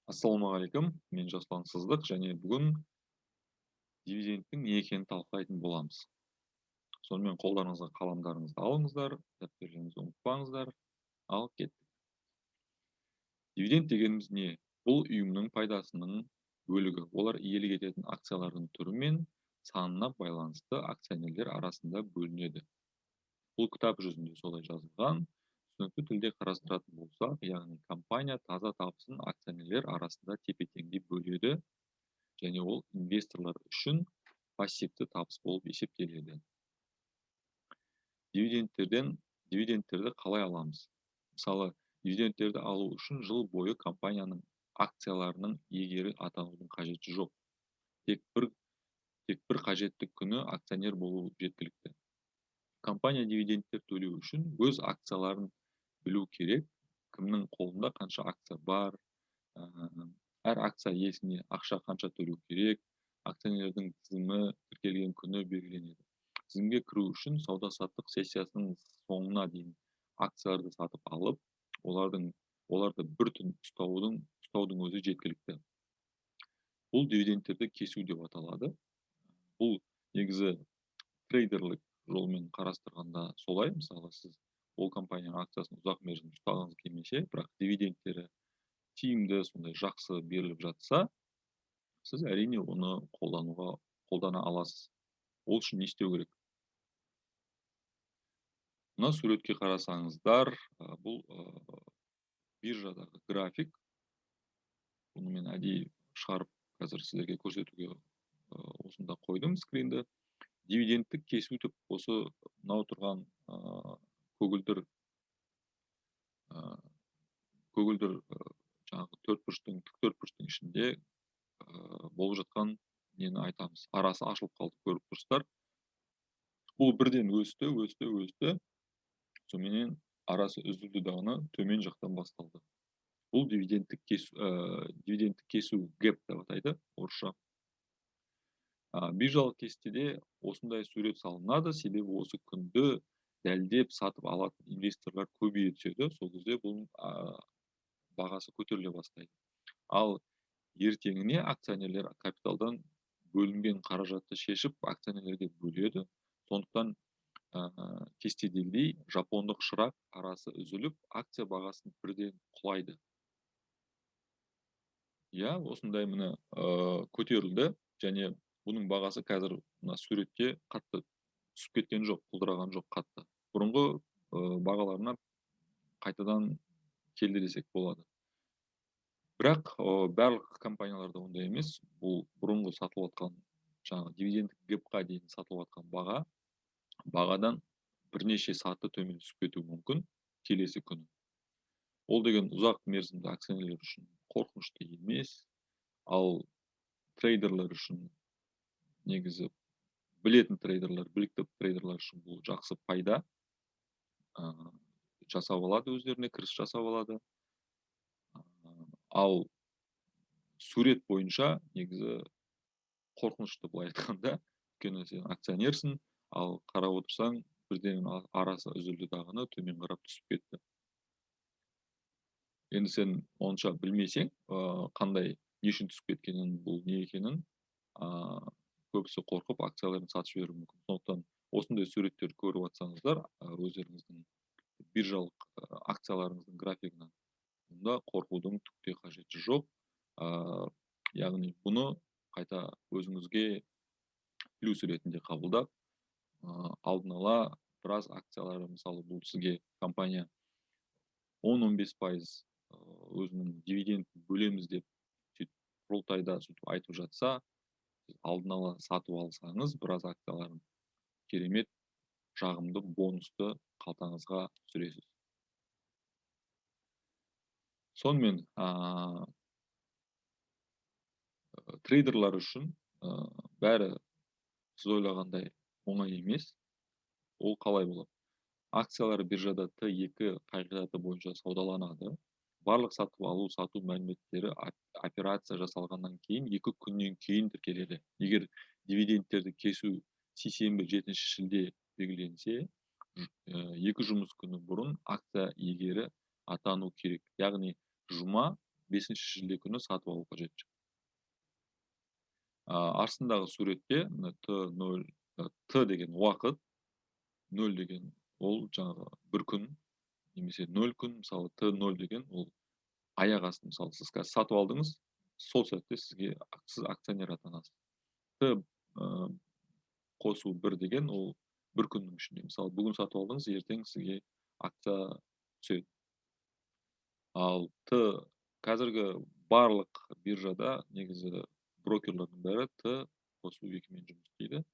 Ассалаумағалейкум, мен Жасұлан Сыздық және бүгін дивидендтің не екенін талқылайтын боламыз. Сонымен қолдарыңызға қаламдарыңызды алыңыздар, дәптерлеріңізді ұмытпаңыздар. Ал кеттік. Дивиденд дегеніміз не? Бұл ұйымның пайдасының бөлігі. Олар иелік ететін акциялардың түрі мен санына байланысты акционерлер арасында бөлінеді. Бұл кітап жүзінде солай жазылған. Түсінікті тілде қарастыратын болсақ, яғни компания таза табысын акционерлер арасында тепе-теңдей бөледі және ол инвесторлар үшін пассивті табыс болып есептеледі. Дивидендтерді қалай аламыз? Мысалы, дивидендтерді алу үшін жыл бойы компанияның акцияларының иегері атанудың қажеті жоқ. Тек бір қажетті күні акционер болу жеткілікті. Компания дивидендтер төлеу үшін өз акцияларын білу керек, кімнің қолында қанша акция бар, әр акция иесіне ақша қанша төлеу керек, акционердің тізімі тіркелген күні белгіленеді. Тізімге кіру үшін сауда-саттық сессиясының соңына дейін акцияларды сатып алып, оларды бір түн ұстаудың өзі жеткілікті. Бұл дивидендтерді кесу деп аталады. Бұл негізі трейдерлік жолмен қарастырғанда солай. Мысалы, сіз ол компанияның акциясын ұзақ мерзім ұстағыңыз келмесе, бірақ дивидендтері тиімді, сондай жақсы беріліп жатса, сіз әрине оны қолдана аласыз. Ол үшін не істеу керек? Мына суретке қарасаңыздар, бұл биржадағы график. Бұны мен әдейі шығарып қазір сіздерге көрсетуге осында қойдым скринді. Дивидендтік кесу деп осы мынау тұрған көгілдір жаңағы тік төртбұрыштың ішінде болып жатқан нені айтамыз. Арасы ашылып қалды, көріп тұрсыздар. Бұл бірден өсті. Сонымен арасы үзілді дағыны төмен жақтан басталды. Бұл дивидендтік кесу гэп деп атайды орысша. Биржалық кестеде осындай сурет салынады, себебі осы күнді дәлдеп сатып алатын инвесторлар көбейе түседі. Сол кезде бұл бағасы көтеріле бастайды. Ал ертеңіне акционерлер капиталдан бөлінген қаражатты шешіп акционерлерге бөледі. Сондықтан кестедегідей жапондық шырақ арасы үзіліп, акция бағасын бірден құлайды. Осындай міне көтерілді, және бұның бағасы қазір мына суретте қатты түсіп кеткен жоқ, құлдыраған жоқ қатты. Бұрынғы бағаларына қайтадан келді десек болады. Бірақ барлық компанияларда ондай емес. Бұл бұрынғы сатылып атқан жаңағы дивидендтік гэпқа дейін сатылып атқан бағадан бірнеше саты төмен түсіп кетуі мүмкін келесі күні. Ол деген ұзақ мерзімді акционерлер үшін қорқынышты емес, ал трейдерлер үшін негізі білікті трейдерлер үшін бұл жақсы пайда. Жасап алады, өздеріне кіріс жасап алады. Ал сурет бойынша негізі қорқынышты былай айтқанда, өйткені сен акционерсің, ал қарап отырсаң, бірден арасы үзілді дағыны төмен қарап түсіп кетті. Енді сен онша білмесең, қандай не үшін түсіп кеткенін, бұл не екенін, көбісі қорқып акцияларын сатып жіберуі мүмкін. Сондықтан осындай суреттер көріп жатсаңыздар, өздеріңіздің биржалық акцияларыңыздың графигінен, мұнда қорқудың түк те қажеті жоқ. Яғни бұны қайта өзіңізге плюс ретінде қабылдап, алдын ала біраз акциялары, мысалы бұл сізге компания 10-15% өзінің дивидендін бөлеміз деп құрылтайда айтып жатса, алдын ала сатып алсаңыз, біраз акцияларын керемет жағымды бонусты қалтаңызға түсіресіз. Сонымен трейдерлар үшін бәрі сіз ойлағандай оңай емес. Ол қалай болады? Акциялар биржада Т2 қағидаты бойынша саудаланады. Барлық сатып алу, сату мәліметтері операция жасалғаннан кейін 2 күннен кейін тіркеледі. Егер дивидендтерді кесу сейсенбі 7 шілде белгіленсе, 2 жұмыс күні бұрын акция иегері атану керек. Яғни жұма 5 шілде күні сатып алу қажет. Астындағы суретте мына Т деген уақыт, 0 деген ол жаңағы 1 күн немесе 0 күн, мысалы Т0 деген ол аяқ асты. Мысалы сіз қазір сатып алдыңыз, сол сәтте сіз акционер атанасыз. Т қосу 1 деген ол 1 күннің ішінде. Мысалы бүгін сатып алдыңыз, ертең сізге акция түседі. Ал қазіргі барлық биржада негізі брокерлардың бәрі қосу 2-мен жұмыс істейді.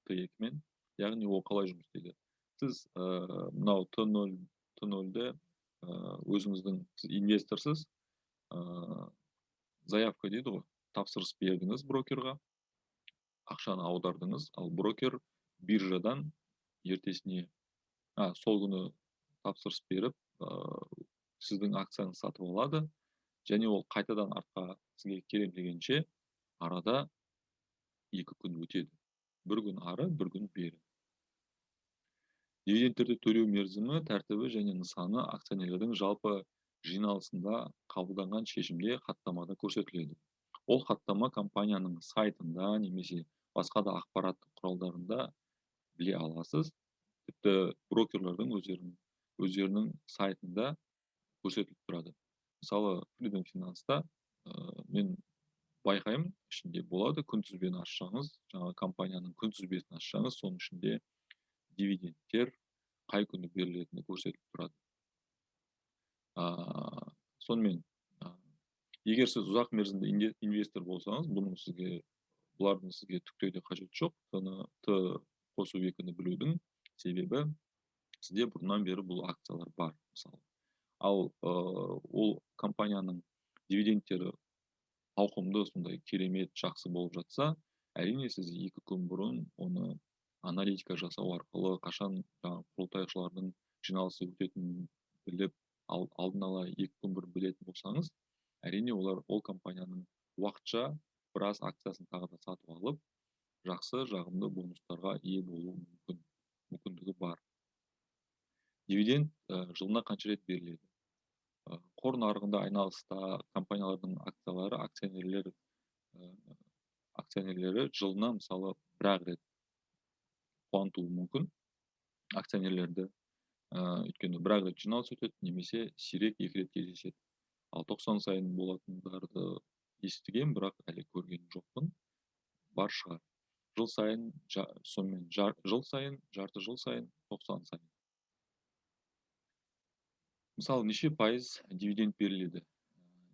Т2-мен. Яғни ол қалай жұмыс істейді? Сіз мынау Т0-де өзіңіздің инвесторсыз, заявка дейді ғой, тапсырыс бердіңіз брокерға, ақшаны аудардыңыз, ал брокер биржадан ертесіне, сол күні тапсырыс беріп, сіздің акцияны сатып алады, және ол қайтадан артқа сізге керем дегенше арада 2 күн өтеді. 1 күн ары, 1 күн бері. Дивидендтерді төлеу мерзімі, тәртібі және нысаны акционерлердің жалпы жиналысында қабылданған шешімде хаттамада көрсетіледі. Ол хаттама компанияның сайтында немесе басқа да ақпараттық құралдарында біле аласыз. Тіпті брокерлердің өздерінің сайтында көрсетіліп тұрады. Мысалы, Freedom Finance'та мен байқаймын, ішінде болады, күнтізбені ашсаңыз, жаңа компанияның күнтізбесін ашсаңыз, соның ішінде дивидендтер қай күні берілетіні көрсетіліп тұрады. Сонымен, егер сіз ұзақ мерзімді инвестор болсаңыз, бұлардың сізге түктеуде қажет жоқ. Т қосу 2-ні білудің себебі сізде бұрыннан бері бұл акциялар бар, мысалы. Ал ол компанияның дивидендтері ауқымды, сондай керемет, жақсы болып жатса, әрине сіз 2 күн бұрын оны аналитика жасау арқылы, қашан құрылтайшылардың жиналысы өтетінін біліп, алдын ала 2 күн бұрын білетін болсаңыз, әрине ол компанияның уақытша біраз акциясын тағы да сатып алып, жақсы, жағымды бонустарға ие болу мүмкіндігі бар. Дивиденд жылына қанша рет беріледі? Қор нарығында айналыста компаниялардың акциялары, акционерлері жылына мысалы 1 рет қуантуы мүмкін акционерлерді. Өйткені 1 рет жиналыс өтеді, немесе сирек 2 рет кездеседі. Ал 90 сайын болатындарды естіген, бірақ әлі көрген жоқпын. Бар шығар. Жыл сайын, сонымен жыл сайын, жарты жыл сайын, 90 сайын. Мысалы, неше пайыз дивиденд беріледі?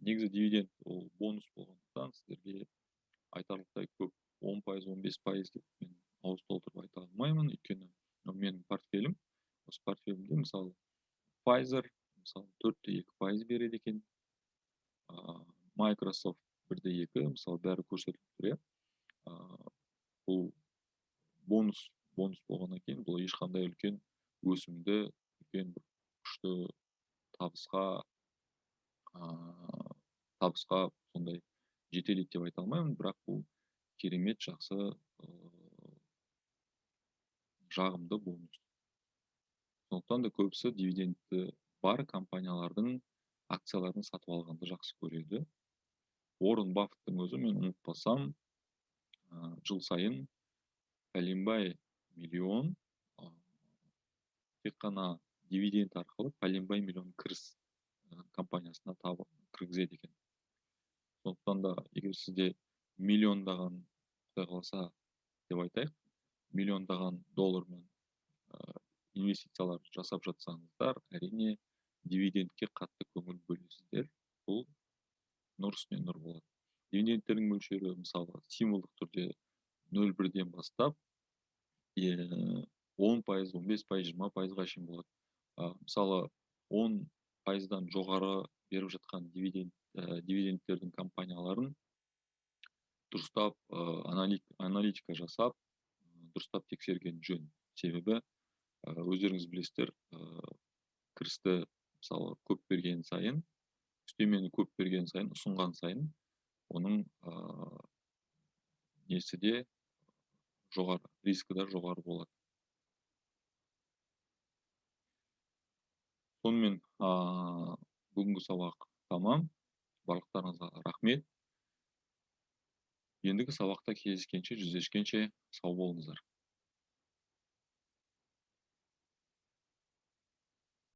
Негізі дивиденд ол бонус болғандықтан сіздерге айтарлықтай көп 10%, 15% деп мен ауыз толтырып айта алмаймын, өйткені менің портфелім, осы портфелімде мысалы Pfizer мысалы 4,2% береді екен, Microsoft 1,2%, мысалы бәрі көрсетіліп тұр. Бұл бонус болғаннан кейін, бұл ешқандай үлкен өсімді, үлкен бір күшті табысқа сондай жетелейді деп айта алмаймын, бірақ бұл керемет, жақсы, жағымды бонус. Сондықтан да көбісі дивидендті бар компаниялардың акцияларын сатып алғанды жақсы көреді. Уоррен Баффеттің өзі, мен ұмытпасам, жыл сайын пәленбай миллион, тек қана дивиденд арқылы пәленбай миллион кіріс компаниясына кіргізеді екен. Сондықтан да егер сізде миллиондаған, Құдай қаласа деп айтайық, миллиондаған доллармен инвестициялар жасап жатсаңыздар, әрине дивидендке қатты көңіл бөлесіздер. Бұл нұр үстіне нұр болады. Дивидендтердің мөлшері мысалы символдық түрде 0,1-ден бастап 10%, 15%, 20%-ға шейін болады. Мысалы 10%-дан жоғары беріп жатқан дивидендтердің компанияларын дұрыстап аналитика жасап, дұрыстап тексерген жөн. Себебі өздеріңіз білесіздер, кірісті мысалы көп берген сайын, үстемені көп берген сайын, ұсынған сайын, оның несі де жоғары, рискі де жоғары болады. Сонымен бүгінгі сабақ тамам. Барлықтарыңызға Рахмет. Ендігі сабақта кездескенше, жүздескенше сау болыңыздар.